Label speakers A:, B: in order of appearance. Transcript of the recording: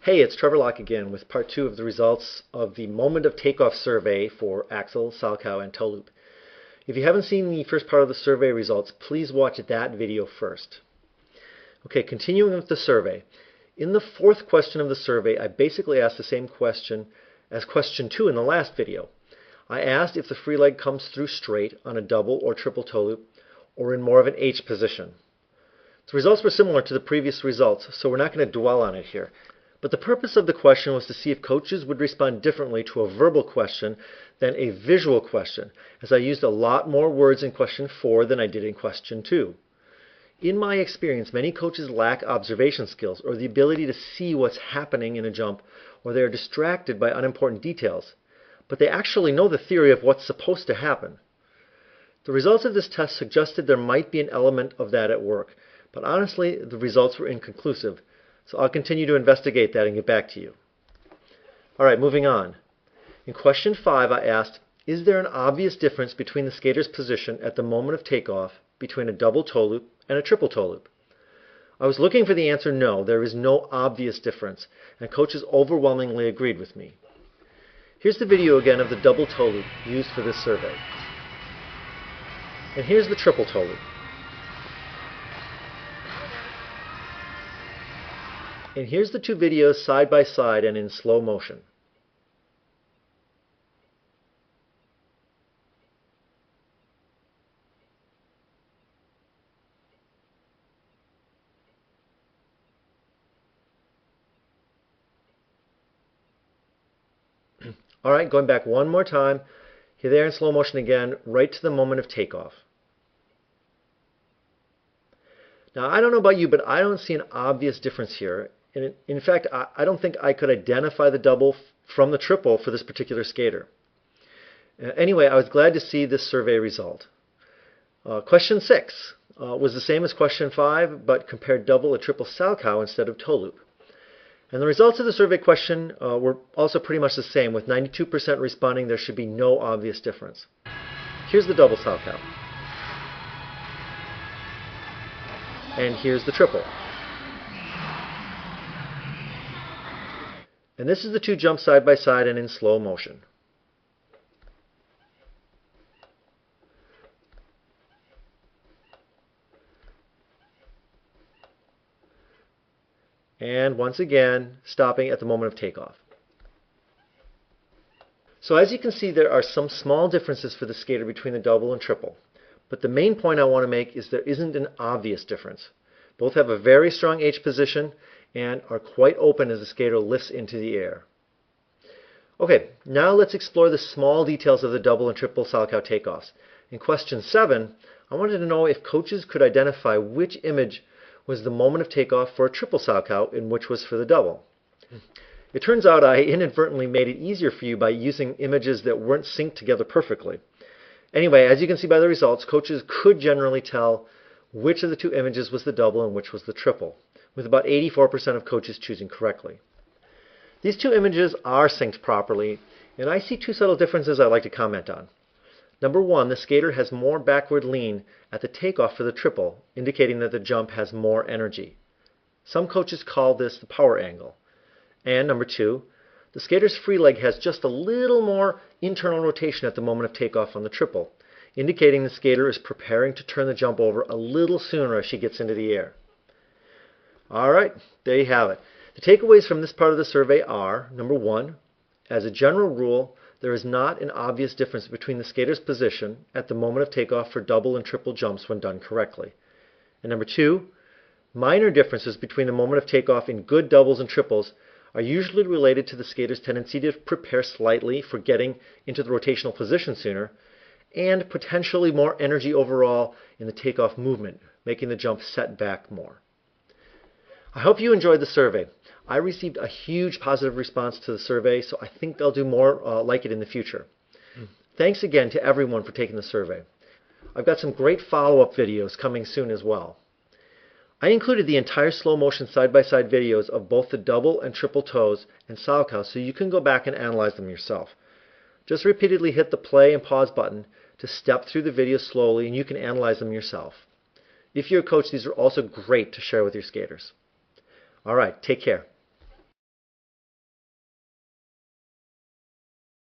A: Hey, it's Trevor Locke again with part 2 of the results of the moment of takeoff survey for axle, sальхов, and tулуп. If you haven't seen the first part of the survey results, please watch that video first. Okay, continuing with the survey. In the fourth question of the survey, I basically asked the same question as question 2 in the last video. I asked if the free leg comes through straight on a double or triple tулуп or in more of an H position. The results were similar to the previous results, so we're not going to dwell on it here. But the purpose of the question was to see if coaches would respond differently to a verbal question than a visual question, as I used a lot more words in question 4 than I did in question 2. In my experience, many coaches lack observation skills or the ability to see what's happening in a jump, or they are distracted by unimportant details. But they actually know the theory of what's supposed to happen. The results of this test suggested there might be an element of that at work, but honestly, the results were inconclusive. So I'll continue to investigate that and get back to you. Alright, moving on. In question 5, I asked, is there an obvious difference between the skater's position at the moment of takeoff between a double tулуп and a triple tулуп? I was looking for the answer no, there is no obvious difference, and coaches overwhelmingly agreed with me. Here's the video again of the double tулуп used for this survey. And here's the triple tулуп. And here's the two videos side by side and in slow motion. Alright, going back one more time. Here they are in slow motion again, right to the moment of takeoff. Now, I don't know about you, but I don't see an obvious difference here. And in fact, I don't think I could identify the double from the triple for this particular skater. Anyway, I was glad to see this survey result. Question 6 was the same as question 5, but compared double and triple sальхов instead of tулуп. And the results of the survey question were also pretty much the same, with 92% responding there should be no obvious difference. Here's the double sальхов. And here's the triple. And this is the two jumps side by side and in slow motion. And once again, stopping at the moment of takeoff. So as you can see, there are some small differences for the skater between the double and triple. But the main point I want to make is there isn't an obvious difference. Both have a very strong H position and are quite open as the skater lifts into the air. Okay, now let's explore the small details of the double and triple sальхов takeoffs. In question 7, I wanted to know if coaches could identify which image was the moment of takeoff for a triple sальхов and which was for the double. It turns out I inadvertently made it easier for you by using images that weren't synced together perfectly. Anyway, as you can see by the results, coaches could generally tell which of the two images was the double and which was the triple, with about 84% of coaches choosing correctly. These two images are synced properly, and I see two subtle differences I'd like to comment on. Number 1, the skater has more backward lean at the takeoff for the triple, indicating that the jump has more energy. Some coaches call this the power angle. And number 2, the skater's free leg has just a little more internal rotation at the moment of takeoff on the triple, indicating the skater is preparing to turn the jump over a little sooner as she gets into the air. Alright, there you have it. The takeaways from this part of the survey are, number 1, as a general rule, there is not an obvious difference between the skater's position at the moment of takeoff for double and triple jumps when done correctly. And number 2, minor differences between the moment of takeoff in good doubles and triples are usually related to the skater's tendency to prepare slightly for getting into the rotational position sooner, and potentially more energy overall in the takeoff movement, making the jump set back more. I hope you enjoyed the survey. I received a huge positive response to the survey, so I think I'll do more like it in the future. Thanks again to everyone for taking the survey. I've got some great follow-up videos coming soon as well. I included the entire slow motion side-by-side videos of both the double and triple toes and sальхов, so you can go back and analyze them yourself. Just repeatedly hit the play and pause button to step through the videos slowly, and you can analyze them yourself. If you're a coach, these are also great to share with your skaters. All right, take care.